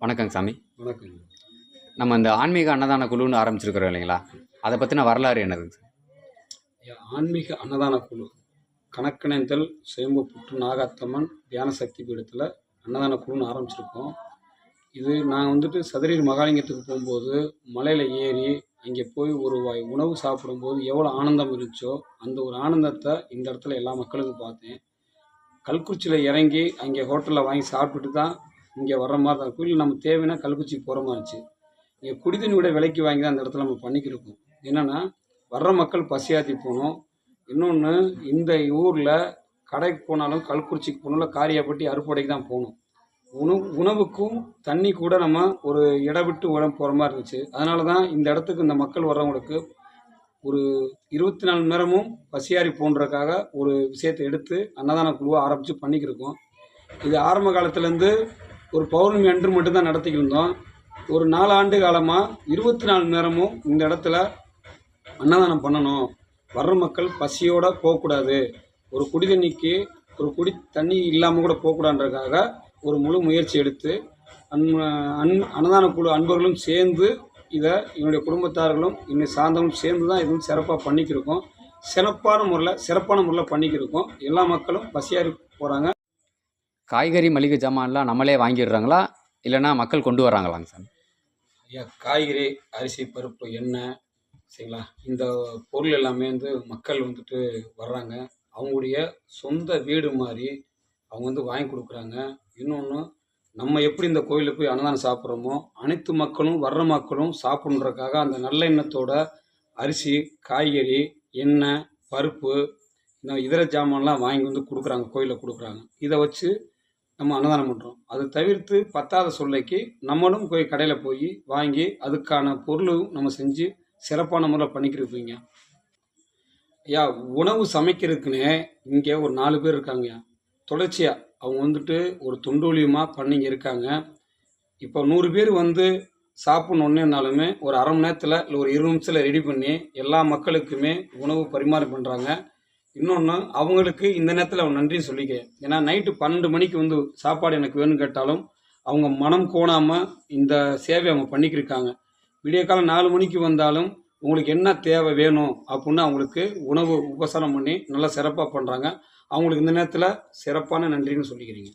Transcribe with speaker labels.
Speaker 1: வணக்கங்க சாமி.
Speaker 2: வணக்கங்க.
Speaker 1: நம்ம இந்த ஆன்மீக அன்னதான குழுன்னு ஆரம்பிச்சிருக்கிறோம் இல்லைங்களா? அதை பற்றின வரலாறு என்னதுங்க சார்?
Speaker 2: ஆன்மீக அன்னதான குழு கணக்கணேந்தல் சுயம்பு புற்று நாகாத்தம்மன் தியான சக்தி பீடத்தில் அன்னதான குழுன்னு ஆரம்பிச்சிருக்கோம். இது நான் வந்துட்டு சதுரகிரி மகாலிங்கத்துக்கு போகும்போது மலையில் ஏறி அங்கே போய் ஒரு வாய் உணவு சாப்பிடும்போது எவ்வளோ ஆனந்தம் இருந்துச்சோ அந்த ஒரு ஆனந்தத்தை இந்த இடத்துல எல்லா மக்களுக்கும் பார்த்தேன். கல்குச்சியில் இறங்கி அங்கே ஹோட்டலில் வாங்கி சாப்பிட்டுட்டு தான் இங்கே வர்ற மாதிரி தான் இருக்கும். இல்லை நம்ம தேவைன்னா கல்குச்சிக்கு போகிற மாதிரி இருந்துச்சு. இங்கே குடிதண்ணி விட விலைக்கு வாங்கி தான் அந்த இடத்துல நம்ம பண்ணிக்கிருக்கோம். என்னென்னா வர்ற மக்கள் பசியாற்றி போகணும். இன்னொன்று இந்த ஊரில் கடைக்கு போனாலும் கல்குறிச்சிக்கு போகணும், காரியாப்பட்டி அறுப்படைக்கு தான் போகணும். உணவுக்கும் தண்ணி கூட நம்ம ஒரு இடம் விட்டு உடம்பு போகிற மாதிரி இருந்துச்சு. அதனால தான் இந்த இடத்துக்கு இந்த மக்கள் வர்றவங்களுக்கு ஒரு 24 மணி நேரமும் பசியாரி போன்றதுக்காக ஒரு விஷயத்தை எடுத்து அன்னதான குழுவை ஆரம்பித்து பண்ணிக்கிருக்கோம். இது ஆரம்ப காலத்துலேருந்து ஒரு பௌர்ணமி அன்று மட்டும்தான் நடத்திக்கிட்டு இருந்தோம். ஒரு 4 ஆண்டு காலமாக 24 மணி நேரமும் இந்த இடத்துல அன்னதானம் பண்ணணும். வர்ற மக்கள் பசியோடு போகக்கூடாது, ஒரு குடி தண்ணிக்கு ஒரு குடி தண்ணி இல்லாமல் கூட போகக்கூடாதுன்றதுக்காக ஒரு முழு முயற்சி எடுத்து அன்னதான குழு அன்பர்களும் சேர்ந்து இதை என்னுடைய குடும்பத்தார்களும் என்னை சார்ந்தவங்களும் சேர்ந்து தான் இதுவும் சிறப்பாக பண்ணிக்கிருக்கோம். சிறப்பான முறையில் பண்ணிக்கிருக்கோம். எல்லா மக்களும் பசியாரி போகிறாங்க.
Speaker 1: காய்கறி மளிகை ஜாமான்லாம் நம்மளே வாங்கிடுறாங்களா, இல்லைன்னா மக்கள் கொண்டு வராங்களாங்க சார்?
Speaker 2: காய்கறி, அரிசி, பருப்பு, எண்ணெய், சரிங்களா, இந்த பொருள் எல்லாமே மக்கள் வர்றாங்க. அவங்களுடைய சொந்த வீடு மாதிரி அவங்க வாங்கி கொடுக்குறாங்க. இன்னொன்று, நம்ம எப்படி இந்த கோயிலுக்கு போய் அன்னதானம் சாப்பிட்றோமோ அனைத்து மக்களும் வர்ற மக்களும் சாப்பிட்றதுக்காக அந்த நல்ல எண்ணத்தோட அரிசி, காய்கறி, எண்ணெய், பருப்பு, இந்த இதர ஜாமான்லாம் வாங்கி கொடுக்குறாங்க, கோயிலில் கொடுக்குறாங்க. இதை வச்சு நம்ம அன்னதானம் பண்ணுறோம். அது தவிர்த்து பத்தாத சொல்லைக்கு நம்மளும் போய் கடையில் போய் வாங்கி அதுக்கான பொருளும் நம்ம செஞ்சு சிறப்பான முறையில் பண்ணிக்கிருப்பீங்க. ஐயா, உணவு சமைக்கிறதுக்குன்னே இங்கே ஒரு 4 பேர் இருக்காங்கய்யா. தொடர்ச்சியாக அவங்க ஒரு தொண்டூழியமாக பண்ணிங்க இருக்காங்க. இப்போ 100 பேர் சாப்பிட்ணுன்னாலுமே ஒரு அரை மணி நேரத்தில் இல்லை ஒரு 20 நிமிஷத்தில் ரெடி பண்ணி எல்லா மக்களுக்குமே உணவு பரிமாறி பண்ணுறாங்க. இன்னொன்று, அவங்களுக்கு இந்த நேரத்தில் அவன் நன்றி சொல்லிக்கிறேன். ஏன்னா நைட்டு 12 மணிக்கு சாப்பாடு எனக்கு வேணும்னு கேட்டாலும் அவங்க மனம் கோணாமல் இந்த சேவை அவங்க பண்ணிக்கிருக்காங்க. விடிய காலம் 4 மணிக்கு வந்தாலும் உங்களுக்கு என்ன தேவை வேணும் அப்படின்னு அவங்களுக்கு உணவு உபசாரம் பண்ணி நல்லா சிறப்பாக பண்ணுறாங்க. அவங்களுக்கு இந்த நேரத்தில் சிறப்பான நன்றின்னு சொல்லிக்கிறீங்க.